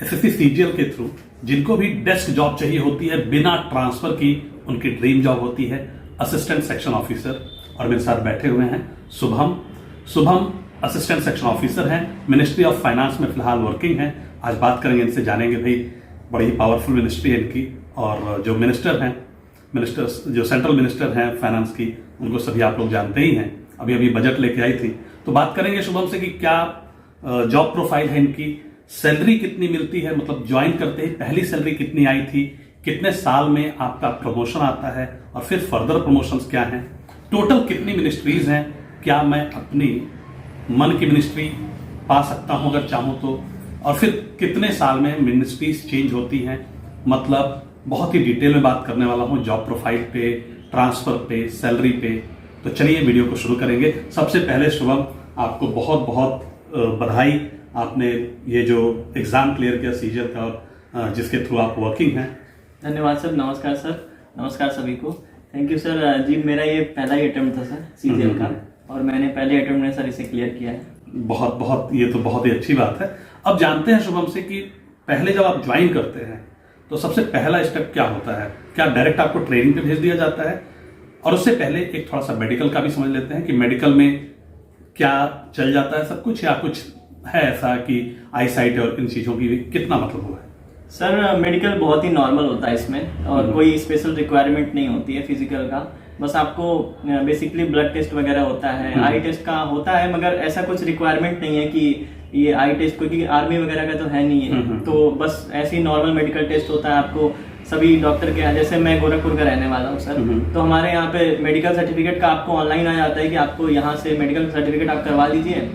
SSC CGL के through जिनको भी डेस्क जॉब चाहिए होती है बिना ट्रांसफर की, उनकी ड्रीम जॉब होती है असिस्टेंट सेक्शन ऑफिसर। और मेरे साथ बैठे हुए हैं शुभम असिस्टेंट सेक्शन ऑफिसर हैं, मिनिस्ट्री ऑफ फाइनेंस में फिलहाल वर्किंग है। आज बात करेंगे इनसे, जानेंगे भाई बड़ी ही पावरफुल मिनिस्ट्री है इनकी, और जो मिनिस्टर्स जो सेंट्रल मिनिस्टर हैं फाइनेंस की, उनको सभी आप लोग जानते ही हैं। अभी अभी बजट लेके आई थी, तो बात करेंगे शुभम से कि क्या जॉब प्रोफाइल है इनकी, सैलरी कितनी मिलती है, मतलब ज्वाइन करते ही पहली सैलरी कितनी आई थी, कितने साल में आपका प्रमोशन आता है, और फिर फर्दर प्रमोशंस क्या हैं, टोटल कितनी मिनिस्ट्रीज हैं, क्या मैं अपनी मन की मिनिस्ट्री पा सकता हूं अगर चाहूं तो, और फिर कितने साल में मिनिस्ट्रीज चेंज होती हैं। मतलब बहुत ही डिटेल में बात करने वाला हूं जॉब प्रोफाइल पे, ट्रांसफर पे, सैलरी पे। तो चलिए वीडियो को शुरू करेंगे। सबसे पहले शुभम, आपको बहुत बहुत बधाई, आपने ये जो एग्जाम क्लियर किया सीजीएल का, और जिसके थ्रू आप वर्किंग हैं। धन्यवाद सर, नमस्कार सर, नमस्कार सभी को। Thank you sir. जी मेरा ये पहला ही अटेम्प्ट था सर सीजीएल का, और मैंने पहले अटेम्प्ट में सर इसे क्लियर किया है। बहुत ये तो बहुत ही अच्छी बात है। अब जानते हैं शुभम से कि पहले जब आप ज्वाइन करते हैं तो सबसे पहला स्टेप क्या होता है? क्या डायरेक्ट आपको ट्रेनिंग पे भेज दिया जाता है? और उससे पहले एक थोड़ा सा मेडिकल का भी समझ लेते हैं कि मेडिकल में क्या चल जाता है सब कुछ, या कुछ है ऐसा कि आई साइट और इन चीजों की कितना मतलब हुआ है? सर मेडिकल बहुत ही नॉर्मल होता है इसमें, और कोई स्पेशल रिक्वायरमेंट नहीं होती है फिजिकल का। बस आपको बेसिकली ब्लड टेस्ट वगैरह होता है, आई टेस्ट का होता है, मगर ऐसा कुछ रिक्वायरमेंट नहीं है कि ये आई टेस्ट, क्योंकि आर्मी वगैरह का तो है नहीं है। तो बस ऐसे ही नॉर्मल मेडिकल टेस्ट होता है आपको सभी डॉक्टर के यहाँ। जैसे मैं गोरखपुर का रहने वाला हूँ सर, तो हमारे यहाँ पे मेडिकल सर्टिफिकेट का आपको ऑनलाइन आ जाता है कि आपको यहाँ से मेडिकल सर्टिफिकेट आप करवा लीजिए,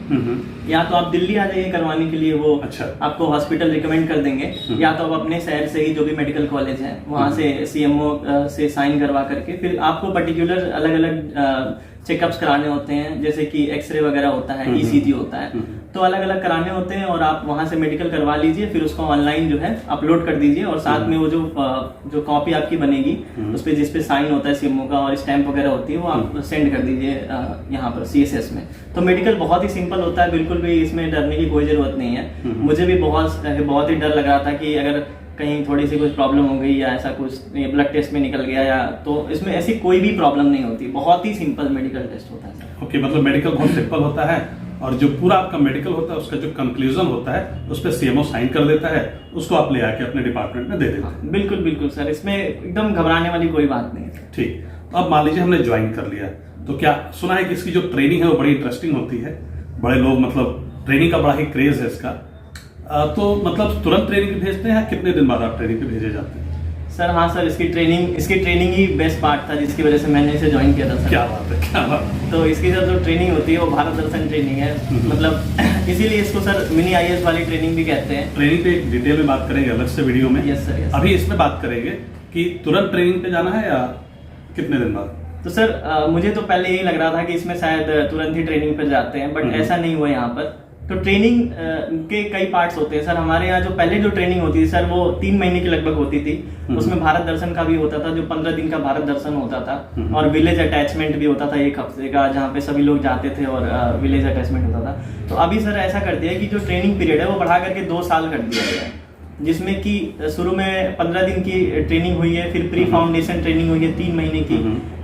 या तो आप दिल्ली आ जाइए करवाने के लिए, वो अच्छा, आपको आपको हॉस्पिटल रिकमेंड कर देंगे, या तो आप अपने शहर से ही जो भी मेडिकल कॉलेज है वहाँ से सीएमओ से साइन करवा करके फिर आपको पर्टिकुलर अलग अलग चेकअप्स कराने होते हैं, जैसे कि एक्सरे वगैरह होता है, ईसीजी होता है, तो अलग अलग कराने होते हैं, और आप वहां से मेडिकल करवा लीजिए, फिर उसको ऑनलाइन जो है अपलोड कर दीजिए, और साथ में वो जो कॉपी आपकी बनेगी उस पर जिसपे साइन होता है सीएमओ का और स्टैंप वगैरह होती है, वो आप सेंड कर दीजिए यहाँ पर सीएसएस में। तो मेडिकल बहुत ही सिंपल होता है, बिल्कुल भी इसमें डरने की कोई जरूरत नहीं है। मुझे भी बहुत ही डर लग रहा था कि अगर कहीं थोड़ी सी कुछ प्रॉब्लम हो गई या ऐसा कुछ ब्लड टेस्ट में निकल गया, या तो इसमें ऐसी कोई भी प्रॉब्लम नहीं होती। बहुत ही सिंपल मेडिकल टेस्ट होता है। ओके, मतलब मेडिकल बहुत सिंपल होता है, और जो पूरा आपका मेडिकल होता है उसका जो कंक्लूजन होता है उस पर सीएमओ साइन कर देता है, उसको आप ले आके अपने डिपार्टमेंट में दे देते हैं। बिल्कुल बिल्कुल सर, इसमें एकदम घबराने वाली कोई बात नहीं है। ठीक, तो अब मान लीजिए हमने ज्वाइन कर लिया, तो क्या सुना है कि इसकी जो ट्रेनिंग है वो बड़ी इंटरेस्टिंग होती है, बड़े लोग मतलब ट्रेनिंग का बड़ा ही क्रेज है इसका, तो मतलब तुरंत ट्रेनिंग भेजते हैं या कितने दिन बाद आप ट्रेनिंग पे भेजे जाते हैं? सर हाँ सर, इसकी ट्रेनिंग ही बेस्ट पार्ट था, जिसकी वजह से मैंने इसे ज्वाइन किया था सर। क्या बात है, क्या बात है। तो इसकी सर जो ट्रेनिंग होती है वो भारत दर्शन ट्रेनिंग है, मतलब इसीलिए इसको सर मिनी आईएएस वाली ट्रेनिंग भी कहते हैं। ट्रेनिंग पे डिटेल में बात करेंगे अलग से वीडियो में। यस सर, अभी इसमें बात करेंगे कि तुरंत ट्रेनिंग पे जाना है या कितने दिन बाद? तो सर मुझे तो पहले यही लग रहा था कि इसमें शायद तुरंत ही ट्रेनिंग पे जाते हैं, बट ऐसा नहीं हुआ यहाँ पर। तो ट्रेनिंग के कई पार्ट्स होते हैं सर। हमारे यहाँ जो पहले जो ट्रेनिंग होती थी सर, वो 3 महीने की लगभग होती थी। उसमें भारत दर्शन का भी होता था, जो 15 दिन का भारत दर्शन होता था, और विलेज अटैचमेंट भी होता था 1 हफ्ते का, जहाँ पे सभी लोग जाते थे और विलेज अटैचमेंट होता था। तो अभी सर ऐसा कर दिया है कि जो ट्रेनिंग पीरियड है वो बढ़ा करके 2 साल कर दिया गया है, जिसमें कि शुरू में 15 दिन की ट्रेनिंग हुई है, फिर प्री फाउंडेशन ट्रेनिंग हुई है 3 महीने की,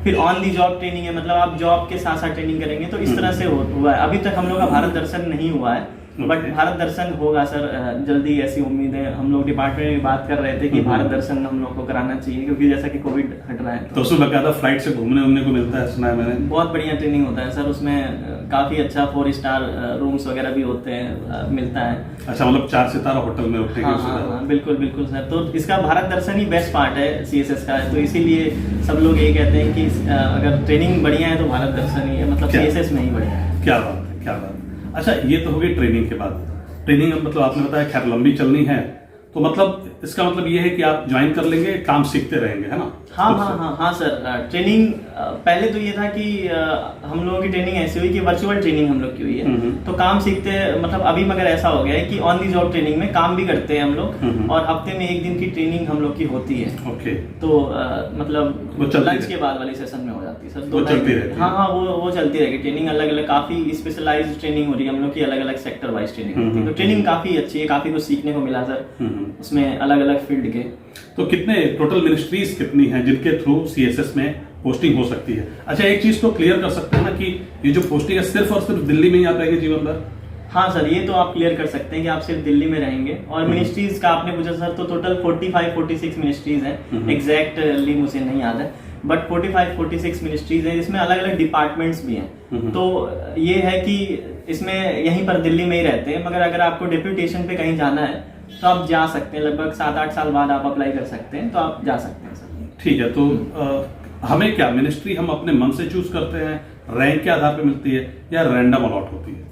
फिर ऑन दी जॉब ट्रेनिंग है, मतलब आप जॉब के साथ साथ ट्रेनिंग करेंगे। तो इस तरह से हुआ है। अभी तक हम लोग का भारत दर्शन नहीं हुआ है, बट भारत दर्शन होगा सर जल्दी, ऐसी उम्मीद है। हम लोग डिपार्टमेंट में बात कर रहे थे कि भारत दर्शन हम लोग को कराना चाहिए, क्योंकि जैसा कि कोविड हट रहा है तो उसमें बकायदा फ्लाइट से घूमने को मिलता है, सुना है मैंने। बहुत बढ़िया ट्रेनिंग होता है सर, उसमें काफी अच्छा 4 स्टार रूम्स वगैरह भी होते हैं, मिलता है। अच्छा, मतलब 4 सितारा होटल में रुकने की सुविधा। हाँ, बिल्कुल बिल्कुल सर। तो इसका भारत दर्शन ही बेस्ट पार्ट है सीएसएस का, तो इसीलिए सब लोग यही कहते हैं कि अगर ट्रेनिंग बढ़िया है तो भारत दर्शन ही है, मतलब सीएसएस में ही बढ़िया है। क्या बात है, क्या बात है। अच्छा, ये तो हो गई ट्रेनिंग के बाद। ट्रेनिंग मतलब आपने बताया खैर लंबी चलनी है, तो मतलब इसका मतलब ये है कि आप ज्वाइन कर लेंगे, काम सीखते रहेंगे, है ना? हाँ सर। ट्रेनिंग पहले तो ये था कि हम लोगों की ट्रेनिंग ऐसी हुई कि वर्चुअल ट्रेनिंग हम लोग की हुई है, तो काम सीखते मतलब अभी मगर ऐसा हो गया है कि ऑन दी जॉब ट्रेनिंग में काम भी करते हैं हम लोग, और हफ्ते में 1 दिन की ट्रेनिंग हम लोग की होती है। ओके। तो मतलब लंच के बाद वाली सेशन में हो जाती है सर, 2 टाइम। हाँ, वो चलती रहेगी ट्रेनिंग, अलग अलग काफी स्पेशलाइज्ड ट्रेनिंग हो रही है हम लोग की, अलग अलग सेक्टर वाइज ट्रेनिंग होती है। तो ट्रेनिंग काफी अच्छी है, काफी कुछ सीखने को मिला सर उसमें अलग अलग फील्ड के। तो कितने टोटल मिनिस्ट्रीज कितनी हैं जिनके थ्रू सीएसएस में पोस्टिंग हो सकती है? अच्छा, एक चीज तो क्लियर कर सकते हैं ना कि ये जो पोस्टिंग है सिर्फ और सिर्फ दिल्ली में ही आप रहेंगे जीवन भर? हाँ सर, ये तो आप क्लियर कर सकते हैं कि आप सिर्फ दिल्ली में रहेंगे। और मिनिस्ट्रीज का आपने पूछा सर, तो टोटल 45-46 मिनिस्ट्रीज हैं, एग्जैक्टली मुझे नहीं याद है, बट 45-46 मिनिस्ट्रीज है, इसमें अलग अलग डिपार्टमेंट्स भी हैं। तो ये है कि इसमें यहीं पर दिल्ली में ही रहते हैं, मगर अगर आपको डिप्यूटेशन पे कहीं जाना है तो आप जा सकते हैं, लगभग 7-8 साल बाद आप अप्लाई कर सकते हैं, तो आप जा सकते हैं सर। ठीक है। तो हमें क्या मिनिस्ट्री हम अपने मन से चूज करते हैं, रैंक के आधार पे मिलती है या रैंडम अलॉट होती है?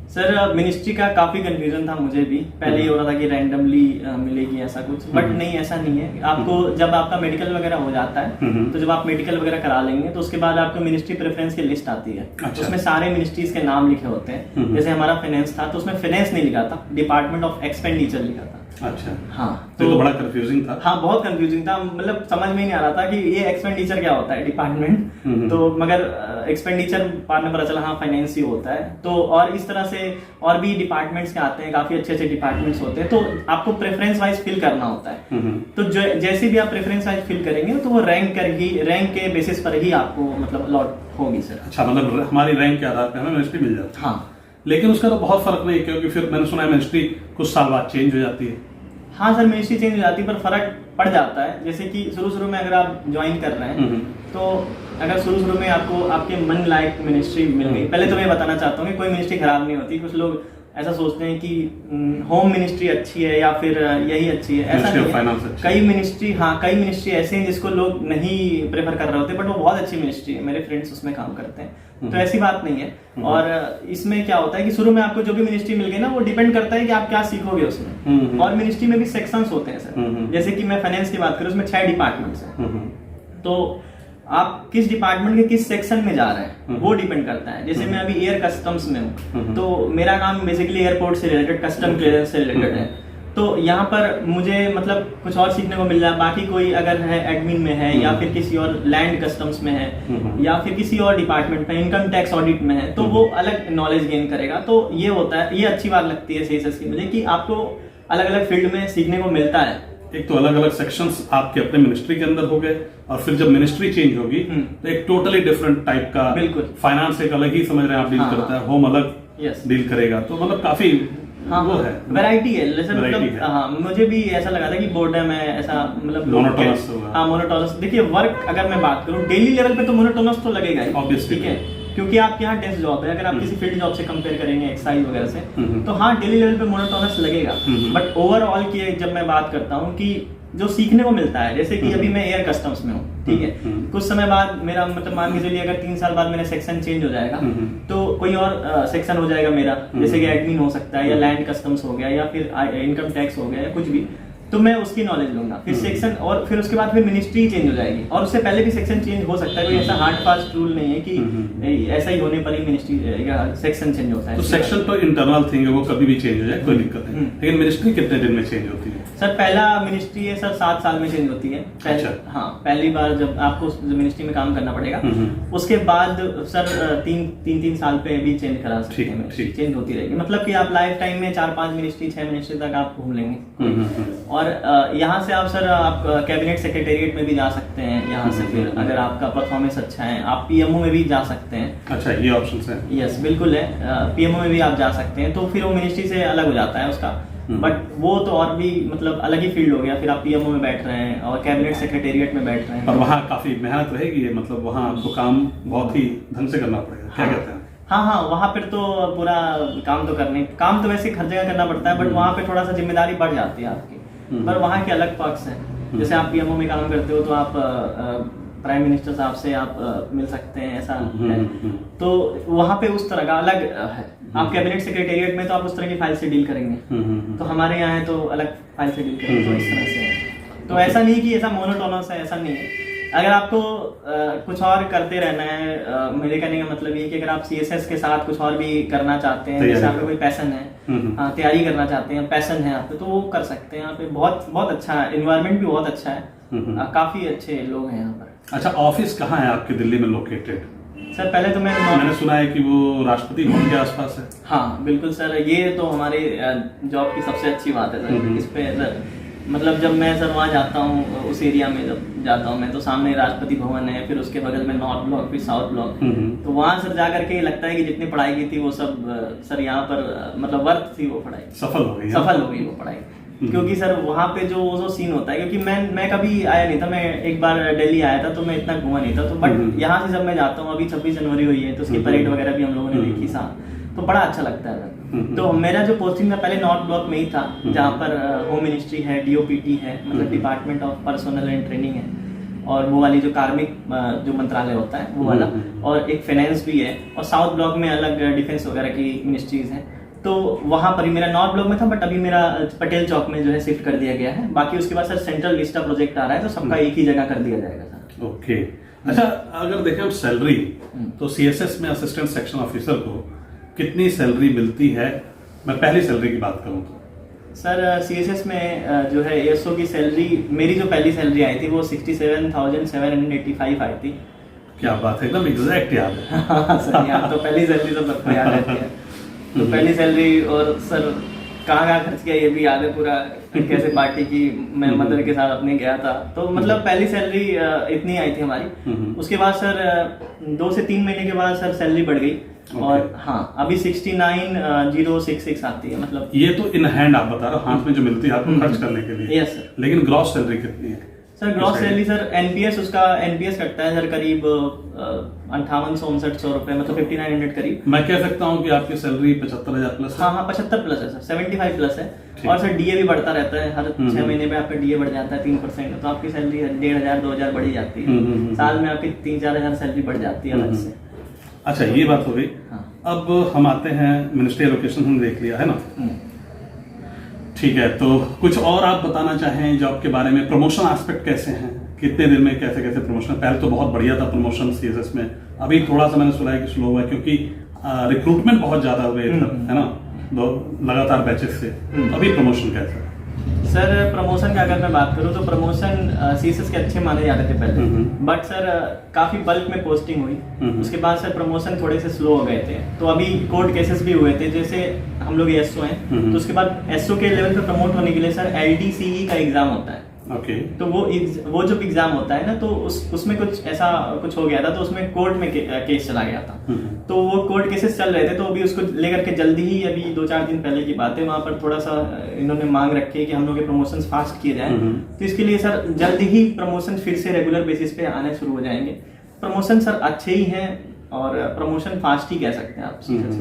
सर मिनिस्ट्री का काफी कंफ्यूजन था मुझे भी, पहले ये हो रहा था कि रैंडमली मिलेगी ऐसा कुछ, बट नहीं, ऐसा नहीं है। आपको जब आपका मेडिकल वगैरह हो जाता है, तो जब आप मेडिकल वगैरह करा लेंगे तो उसके बाद आपको मिनिस्ट्री प्रेफरेंस की लिस्ट आती है। अच्छा। उसमें सारे मिनिस्ट्रीज के नाम लिखे होते हैं। जैसे हमारा फाइनेंस था तो उसमें फाइनेंस नहीं लिखा था, डिपार्टमेंट ऑफ एक्सपेंडिचर लिखा था। अच्छा। हाँ, तो बड़ा कंफ्यूजिंग था। हाँ, बहुत कंफ्यूजिंग था, मतलब समझ में नहीं आ रहा था कि ये एक्सपेंडिचर क्या होता है डिपार्टमेंट। तो मगर एक्सपेंडिचर बाद में पता चला हाँ फाइनेंस ही होता है। तो और इस तरह से और भी डिपार्टमेंट्स के आते हैं, काफी अच्छे अच्छे डिपार्टमेंट्स होते हैं, तो आपको प्रेफरेंस वाइज फिल करना होता है। तो जैसे भी आप प्रेफरेंस वाइज फिल करेंगे तो वो रैंक के बेसिस पर ही आपको मतलब अलॉट होगी सर। अच्छा, मतलब हमारी रैंक के आधार पर हमें मिनिस्ट्री मिल जाती है। हाँ, लेकिन उसका तो बहुत फर्क नहीं, क्योंकि फिर मैंने सुना है मिनिस्ट्री कुछ साल बाद चेंज हो जाती है। हाँ सर, मिनिस्ट्री चेंज हो जाती है, पर फर्क पड़ जाता है। जैसे कि शुरू में अगर आप ज्वाइन कर रहे हैं, तो अगर शुरू में आपको आपके मन लायक मिनिस्ट्री मिल गई, पहले तो मैं बताना चाहता हूँ कि कोई मिनिस्ट्री खराब नहीं होती। कुछ लोग ऐसा सोचते हैं कि होम मिनिस्ट्री अच्छी है या फिर यही अच्छी है, ऐसा नहीं है। कई मिनिस्ट्री ऐसे हैं जिसको लोग नहीं प्रेफर कर रहे होते, बट वो बहुत अच्छी मिनिस्ट्री है, मेरे फ्रेंड्स उसमें काम करते हैं, तो ऐसी बात नहीं है। और इसमें क्या होता है कि शुरू में आपको जो भी मिनिस्ट्री मिल गई ना, वो डिपेंड करता है कि आप क्या सीखोगे उसमें। और मिनिस्ट्री में भी सेक्शंस होते हैं सर, जैसे कि मैं फाइनेंस की बात करूँ, उसमें 6 डिपार्टमेंट्स हैं। तो आप किस डिपार्टमेंट के किस सेक्शन में जा रहे हैं वो डिपेंड करता है। जैसे मैं अभी एयर कस्टम्स में हूँ, तो मेरा काम बेसिकली एयरपोर्ट से रिलेटेड, कस्टम क्लियरेंस से रिलेटेड है। तो यहाँ पर मुझे मतलब कुछ और सीखने को मिल रहा है। बाकी कोई अगर है एडमिन में है, या फिर किसी और लैंड कस्टम्स में है, या फिर किसी और डिपार्टमेंट में, इनकम टैक्स ऑडिट में है, तो वो अलग नॉलेज गेन करेगा। तो ये होता है, ये अच्छी बात लगती है सीएसएस की मुझे, कि आपको अलग अलग फील्ड में सीखने को मिलता है। एक तो अलग अलग सेक्शंस आपके अपने मिनिस्ट्री के अंदर हो गए, और फिर जब मिनिस्ट्री चेंज होगी तो एक टोटली डिफरेंट टाइप का, बिल्कुल फाइनेंस एक अलग ही समझ रहे हैं आप डील करता है, होम अलग डील करेगा, तो मतलब काफी वो है, वैरायटी है। जैसे मतलब हाँ, मुझे भी ऐसा लगा था कि बोर्डम है ऐसा, मतलब मोनोटोनस। हाँ, मोनोटोनस। देखिए वर्क अगर मैं बात करूँ डेली लेवल पे, तो मोनोटोनस तो लगेगा ही, ऑब्वियसली, ठीक है, क्योंकि आपके यहाँ डेस्क जॉब है। अगर आप किसी फील्ड जॉब से कंपेयर करेंगे एक्साइज वगैरह से, तो हाँ डेली लेवल पे मोनोटोनस लगेगा। बट ओवरऑल की जब मैं बात करता हूँ कि जो सीखने को मिलता है, जैसे कि अभी मैं एयर कस्टम्स में हूँ, ठीक है, कुछ समय बाद मेरा मतलब मान के चलिए अगर 3 साल बाद मेरा सेक्शन चेंज हो जाएगा, तो कोई और सेक्शन हो जाएगा मेरा, जैसे कि एडमिन हो सकता है, या लैंड कस्टम्स हो गया, या फिर इनकम टैक्स हो गया, या कुछ भी, तो मैं उसकी नॉलेज लूंगा। फिर सेक्शन, और फिर उसके बाद फिर मिनिस्ट्री चेंज हो जाएगी, और उससे पहले भी सेक्शन चेंज हो सकता है। कोई ऐसा हार्ड फास्ट रूल नहीं है कि ऐसा ही होने पर ही मिनिस्ट्री सेक्शन चेंज होता है। तो सेक्शन तो इंटरनल थिंग है, वो कभी भी चेंज हो जाए कोई दिक्कत नहीं, लेकिन मिनिस्ट्री कितने दिन में चेंज होती है? सर पहला मिनिस्ट्री है सर 7 साल में चेंज होती है। अच्छा। हाँ, पहली बार जब आपको मिनिस्ट्री में काम करना पड़ेगा, उसके बाद सर 3 साल पे भी चेंज करा सकते हैं, चेंज होती रहेगी। मतलब कि आप लाइफ टाइम में 4-5 मिनिस्ट्री 6 मिनिस्ट्री तक आप घूम लेंगे। और यहाँ से आप सर आप कैबिनेट सेक्रेटेरिएट में भी जा सकते हैं। यहाँ से फिर अगर आपका परफॉर्मेंस अच्छा है, आप पीएमओ में भी जा सकते हैं। अच्छा, ये ऑप्शन है? यस, बिल्कुल है, पीएमओ में भी आप जा सकते हैं। तो फिर वो मिनिस्ट्री से अलग हो जाता है उसका, बट वो तो और भी मतलब अलग ही फील्ड हो गया। फिर आप पीएमओ में बैठ रहे हैं और कैबिनेट सेक्रेटेरिएट में बैठ रहे हैं, और वहाँ काफी मेहनत रहेगी, मतलब वहाँ आपको काम बहुत ही ढंग से करना पड़ेगा। क्या कहते हैं? हाँ, वहाँ पर तो पूरा काम तो वैसे हर जगह करना पड़ता है, बट वहाँ पे थोड़ा सा जिम्मेदारी बढ़ जाती है आपकी। पर वहाँ के अलग पक्ष हैं। जैसे आप पीएमओ में काम करते हो तो आप प्राइम मिनिस्टर साहब से आप मिल सकते हैं, ऐसा है। तो वहाँ पे उस तरह का अलग है। आप कैबिनेट सेक्रेटेरिएट में तो आप उस तरह की फाइल से डील करेंगे, तो हमारे यहाँ है तो अलग फाइल से डील करेंगे, तो इस तरह से है। तो ऐसा नहीं कि ऐसा मोनोटोनस है, ऐसा नहीं है। अगर आपको कुछ और करते रहना है, मेरे कहने का मतलब ये कि अगर आप सीएसएस के साथ कुछ और भी करना चाहते हैं, जैसे आपका कोई पैशन है, तैयारी करना चाहते हैं, पैशन है आप पे, तो वो कर सकते हैं। यहाँ पे बहुत बहुत अच्छा है, एनवायरनमेंट भी बहुत अच्छा है, काफी अच्छे लोग हैं यहाँ पर। अच्छा, ऑफिस कहाँ है आपके दिल्ली में लोकेटेड? सर पहले तो मैंने सुना है कि वो राष्ट्रपति भवन के आसपास है। हाँ बिल्कुल सर, ये तो हमारे जॉब की सबसे अच्छी बात है सर। इस पे सर मतलब जब मैं सर वहाँ जाता हूँ, उस एरिया में जब जाता हूँ मैं, तो सामने राष्ट्रपति भवन है, फिर उसके बगल में नॉर्थ ब्लॉक, फिर साउथ ब्लॉक। तो वहाँ सर जा करके लगता है कि जितनी पढ़ाई की थी वो सब सर यहाँ पर मतलब वर्थ थी वो पढ़ाई, सफल हो गई वो पढ़ाई। क्योंकि सर वहाँ पे जो सीन होता है, क्योंकि मैं कभी आया नहीं था, मैं एक बार दिल्ली आया था तो मैं इतना घूमा नहीं था, तो बट यहाँ से जब मैं जाता हूँ, अभी 26 जनवरी हुई है तो उसकी परेड वगैरह भी हम लोगों ने देखी साथ, तो बड़ा अच्छा लगता है। तो मेरा जो पोस्टिंग था पहले नॉर्थ ब्लॉक में ही था, जहाँ पर होम मिनिस्ट्री है, डीओपीटी है, मतलब department of personal and training है, और वो वाली जो कार्मिक जो मंत्रालय होता है वो वाला, और एक फाइनेंस भी है, और साउथ ब्लॉक में अलग डिफेंस वगैरह की मिनिस्ट्रीज हैं। तो वहां पर ही मेरा नॉर्थ ब्लॉक में था, बट अभी मेरा पटेल चौक में जो है शिफ्ट कर दिया गया है। बाकी उसके बाद सर सेंट्रल विस्टा प्रोजेक्ट आ रहा है, तो सबका एक ही जगह कर दिया जाएगा सर। ओके। अच्छा, अगर देखें हम सैलरी, तो सीएसएस में असिस्टेंट सेक्शन ऑफिसर को कितनी सैलरी मिलती है? मैं पहली सैलरी की बात करूं तो सर सीएसएस में जो है एएसओ की सैलरी, मेरी जो पहली सैलरी आई थी वो 67,785 आई थी। क्या बात है, एकदम एग्जैक्ट याद है। हाँ सर, याद तो पहली सैलरी तो सबको याद रहती है। तो पहली सैलरी, और सर कहाँ खर्च किया ये भी याद है पूरा, कैसे पार्टी की मैं मदर के साथ अपने गया था। तो मतलब पहली सैलरी इतनी आई थी हमारी। उसके बाद सर 2 से 3 महीने के बाद सर सैलरी बढ़ गई, और हाँ अभी 69,066 आती है। मतलब ये तो इन हैंड आप बता रहे हो, हाथ में जो मिलती है आपको खर्च करने के लिए। Yes sir. लेकिन ग्रॉस सैलरी कितनी है sir? Gross salary sir NPS, उसका एनपीएस कटता है सर करीब 58-59 रुपए, मतलब 5900 करीब। मैं कह सकता हूँ कि आपकी सैलरी 75,000 प्लस? हाँ 75 प्लस है सर, 75 प्लस है। और सर डीए भी बढ़ता रहता है, हर 6 महीने में आपका डीए बढ़ जाता है 3%, तो आपकी सैलरी 1,500-2,000 बढ़ी जाती है। साल में आपकी 3-4 हजार सैलरी बढ़ जाती है अलग से। अच्छा, ये बात हो गई। अब हम आते हैं, मिनिस्ट्री एलोकेशन हमने देख लिया है ना, ठीक है। तो कुछ और आप बताना चाहें जॉब के बारे में? प्रमोशन एस्पेक्ट कैसे हैं, कितने दिन में कैसे कैसे प्रमोशन? पहले तो बहुत बढ़िया था प्रमोशन सीएसएस में, अभी थोड़ा सा मैंने सुना है कि स्लो हुआ है, क्योंकि रिक्रूटमेंट बहुत ज्यादा हुए है ना, लगातार बैचेस से। अभी प्रमोशन कैसा है? सर प्रमोशन की अगर मैं बात करूं तो प्रमोशन सीएसएस के अच्छे माने जाते थे पहले, बट सर काफी बल्क में पोस्टिंग हुई। उसके बाद सर प्रमोशन थोड़े से स्लो हो गए थे, तो अभी कोर्ट केसेस भी हुए थे। जैसे हम लोग एसओ हैं, तो उसके बाद एसओ के लेवल पे प्रमोट होने के लिए सर एलडीसीई का एग्जाम होता है। ओके। तो वो जो एग्जाम होता है ना, तो उसमें कुछ हो गया था, तो उसमें कोर्ट में केस चला गया था। तो वो कोर्ट केसेस चल रहे थे, तो अभी उसको लेकर के जल्दी ही, अभी 2-4 दिन पहले की बात है, वहां पर थोड़ा सा इन्होंने मांग रखी है कि हम लोग के प्रमोशन फास्ट किए जाए। तो इसके लिए सर जल्दी ही प्रमोशन फिर से रेगुलर बेसिस पे आने शुरू हो जाएंगे। प्रमोशन सर अच्छे ही हैं, और प्रमोशन फास्ट ही कह सकते हैं आप,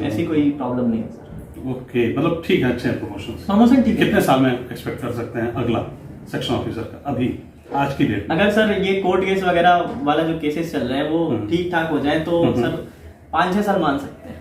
ऐसी कोई प्रॉब्लम नहीं है सर। ओके, मतलब ठीक है, अच्छे हैं प्रमोशन ठीक है। कितने साल में एक्सपेक्ट कर सकते हैं अगला सेक्शन ऑफिसर का, अभी आज की डेट? अगर सर ये कोर्ट केस वगैरह वाला जो केसेस चल रहे हैं वो ठीक ठाक हो जाए तो सर 5-6 साल मान सकते हैं।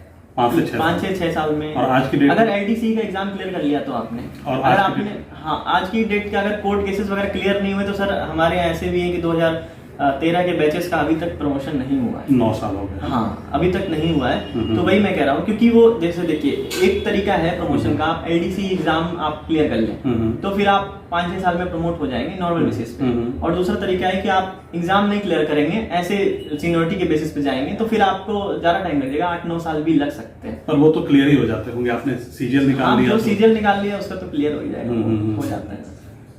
5-6 साल में। और आज की डेट अगर एलडीसी का एग्जाम क्लियर कर लिया तो आपने, और अगर आपने आज की डेट के अगर कोर्ट केसेस वगैरह क्लियर नहीं हुए तो सर हमारे यहाँ ऐसे भी है कि 2013 के बैचेस का अभी तक प्रमोशन नहीं हुआ है। 9 साल हो गए। हाँ, अभी तक नहीं हुआ है। तो वही मैं कह रहा हूँ, क्योंकि वो जैसे देखिए एक तरीका है प्रमोशन का, आप एलडीसी एग्जाम आप क्लियर कर लें तो फिर आप 5-6 साल में प्रमोट हो जाएंगे नॉर्मल बेसिस पे। और दूसरा तरीका है कि आप एग्जाम नहीं क्लियर करेंगे, ऐसे सीनियरिटी के बेसिस पे जाएंगे, तो फिर आपको ज्यादा टाइम लगेगा, 8-9 साल भी लग सकते हैं। पर वो तो क्लियर ही हो जाते होंगे, आपने सीजीएल निकाल लिया। जो सीजीएल निकाल लिया उसका तो क्लियर हो जाएगा, हो जाता है।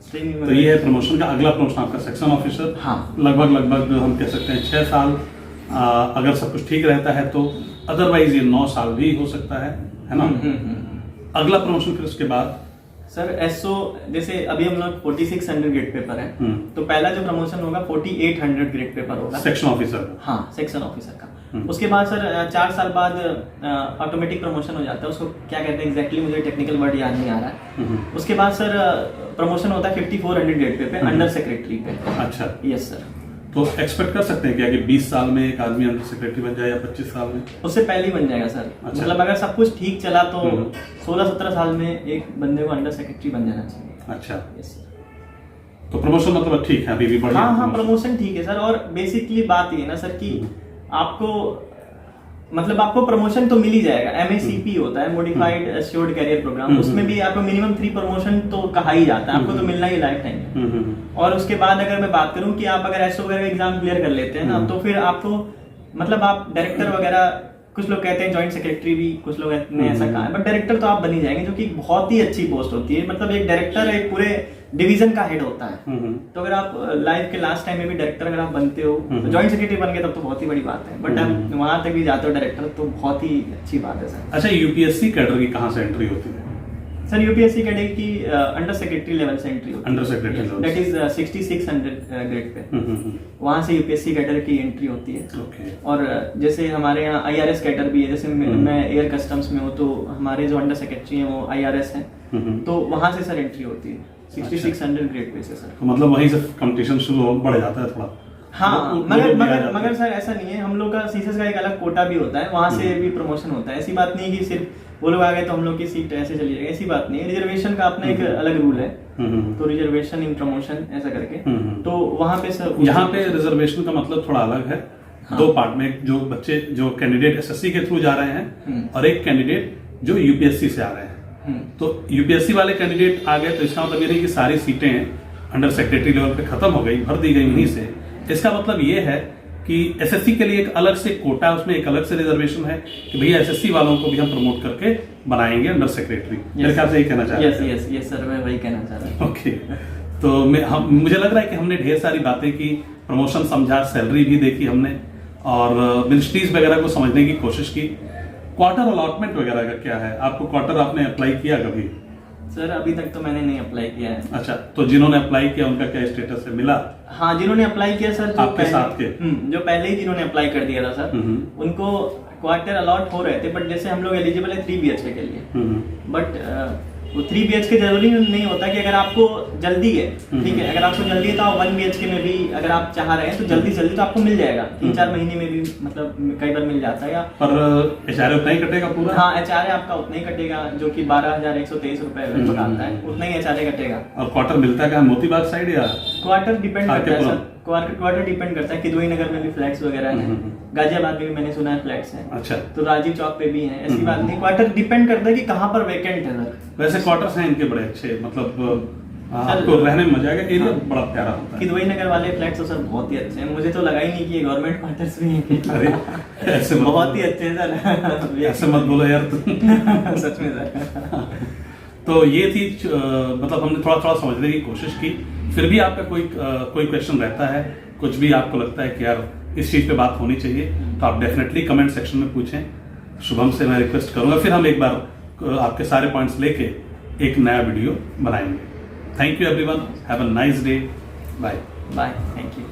तो ये है प्रमोशन का। अगला प्रमोशन आपका सेक्शन ऑफिसर। हाँ, लगभग हम कह सकते हैं 6 साल, अगर सब कुछ ठीक रहता है तो। अदरवाइज ये 9 साल भी हो सकता है ना। अगला प्रमोशन फिर उसके बाद सर एसओ, जैसे अभी हम लोग 4600 ग्रेड पेपर है, तो पहला जो प्रमोशन होगा 4800 ग्रेड पेपर होगा सेक्शन ऑफिसर। हाँ, सेक्शन ऑफिसर का। उसके बाद सर 4 साल बाद ऑटोमेटिक प्रमोशन हो जाता है, उसको क्या कहते हैं एग्जैक्टली मुझे टेक्निकल वर्ड याद नहीं आ रहा है। उसके बाद सर प्रमोशन होता है 5400 ग्रेड पे अंडर सेक्रेटरी पे। अच्छा, यस सर। तो एक्सपेक्ट कर सकते हैं क्या कि 20 साल में एक आदमी अंडर सेक्रेटरी बन जाए, या 25 साल में? उससे पहले ही बन जाएगा सर। अच्छा। मतलब अगर सब कुछ ठीक चला तो 16-17 साल में एक बंदे को अंडर सेक्रेटरी बन जाना चाहिए। अच्छा, यस सर। तो प्रमोशन मतलब ठीक है, अभी भी बढ़िया? हाँ, प्रमोशन ठीक है सर। और बेसिकली बात ये है ना सर कि आपको मतलब आपको प्रमोशन तो मिल ही जाएगा। MACP होता है, मॉडिफाइड एश्योर्ड कैरियर प्रोग्राम, उसमें भी आपको मिनिमम 3 प्रमोशन तो कहा ही जाता है, आपको तो मिलना ही लाइफ टाइम। और उसके बाद अगर मैं बात करूं कि आप अगर SO वगैरह एग्जाम क्लियर कर लेते हैं ना, तो फिर आपको मतलब आप डायरेक्टर वगैरह, कुछ लोग कहते हैं जॉइंट सेक्रेटरी भी, कुछ लोग ने ऐसा कहा है, बट डायरेक्टर तो आप बन ही जाएंगे, जो कि बहुत ही अच्छी पोस्ट होती है। मतलब एक डायरेक्टर एक पूरे डिवीजन का हेड होता है। तो अगर आप लाइफ के लास्ट टाइम में भी डायरेक्टर अगर आप बनते हो, तो जॉइंट सेक्रेटरी बन गए तब तो बहुत ही बड़ी बात है, बट आप वहां तक भी जाते हो डायरेक्टर, तो बहुत ही अच्छी बात है सर। अच्छा, UPSC कैडर की कहाँ से एंट्री होती है? सर UPSC कैडर की अंडर सेक्रेटरी लेवल से एंट्री होती है। Under secretary level, that is 6600 grade pay, वहां से UPSC कैडर की एंट्री होती है। ओके। और जैसे हमारे यहाँ IRS कैडर भी है, जैसे मैं एयर कस्टम्स में हूँ, तो हमारे जो अंडर सेक्रेटरी हैं वो IRS हैं, तो वहां से सर एंट्री होती है 6600 ग्रेड पे से सर। तो मतलब वहीं से कंपटीशन शुरू बढ़ जाता है थोड़ा? हाँ, मगर सर ऐसा नहीं है, हम लोग का सीसेस का एक अलग कोटा भी होता है, वहां से भी प्रमोशन होता है। ऐसी बात नहीं है कि सिर्फ वो लोग आ गए तो हम लोग की सीट ऐसे चली जाएगी, ऐसी बात नहीं है। रिजर्वेशन का अपना एक अलग रूल है, तो रिजर्वेशन इन प्रमोशन ऐसा करके, तो वहां पे सर यहाँ पे रिजर्वेशन का मतलब थोड़ा अलग है। हाँ। 2 पार्ट में, जो बच्चे जो कैंडिडेट SSC के थ्रू जा रहे हैं और एक कैंडिडेट जो UPSC से आ रहे हैं। तो UPSC वाले कैंडिडेट आ गए तो इसका मतलब ये नहीं कि सारी सीटें अंडर सेक्रेटरी लेवल पे खत्म हो गई, भर दी गई उन्हीं से। इसका मतलब ये है कि SSC के लिए एक अलग से कोटा, उसमें एक अलग से रिजर्वेशन है कि भैया SSC वालों को भी हम प्रमोट करके बनाएंगे अंडर सेक्रेटरी। मेरे ख्याल से यही कहना चाह रहे हैं। यस सर, मैं वही कहना चाह रहा हूँ। ओके। तो मुझे लग रहा है कि हमने ढेर सारी बातें की, प्रमोशन समझा, सैलरी भी देखी हमने, और मिनिस्ट्रीज वगैरह को समझने की कोशिश की। क्वार्टर अलॉटमेंट वगैरह का क्या है? आपको क्वार्टर आपने अप्लाई किया कभी? सर अभी तक तो मैंने नहीं अप्लाई किया है। अच्छा, तो जिन्होंने अप्लाई किया उनका क्या स्टेटस है, मिला? हाँ, जिन्होंने अप्लाई किया सर, आपके साथ के जो पहले ही जिन्होंने अप्लाई कर दिया था सर, उनको क्वार्टर अलॉट हो रहे थे, बट जैसे हम लोग एलिजिबल है 3 BHK के लिए, बट वो 3 BHK जरूरी नहीं होता कि अगर आपको जल्दी है, ठीक है, अगर आपको जल्दी है तो आप 1 BHK में भी अगर आप चाह रहे हैं तो जल्दी तो आपको मिल जाएगा, 3-4 महीने में भी, मतलब कई बार मिल जाता है। या पर HRA उतना ही कटेगा पूरा? हाँ, HRA आपका उतना ही कटेगा, जो कि 12,123 रुपए लगभग आता है, उतना ही HRA कटेगा। और क्वार्टर मिलता है मोतीबाग साइड या? क्वार्टर डिपेंड करता है सर, क्वार्टर डिपेंड करता है। किदवई नगर में भी फ्लैट्स वगैरह हैं, गाजियाबाद में भी मैंने सुना है फ्लैट्स हैं। अच्छा। तो राजीव चौक पे भी हैं, ऐसी बात नहीं। क्वार्टर डिपेंड करता है कि कहाँ पर वैकेंट है सर। वैसे क्वार्टर्स हैं इनके बड़े अच्छे, मतलब आपको रहने में मजा आएगा, एरिया बड़ा प्यारा होता है। किदवई नगर वाले फ्लैट्स तो सर बहुत ही अच्छे हैं, मुझे तो लगा ही नहीं कि ये गवर्नमेंट क्वार्टर्स भी हैं। अरे ऐसे बहुत ही अच्छे हैं सर। ऐसे मत बोलो यार तुम। सच में सर। तो ये थी, मतलब हमने थोड़ा थोड़ा समझने की कोशिश की। फिर भी आपका कोई क्वेश्चन रहता है, कुछ भी आपको लगता है कि यार इस चीज पे बात होनी चाहिए, तो आप डेफिनेटली कमेंट सेक्शन में पूछें। शुभम से मैं रिक्वेस्ट करूंगा, फिर हम एक बार आपके सारे पॉइंट्स लेके एक नया वीडियो बनाएंगे। Thank you everyone, have a nice day, bye. Bye, thank you.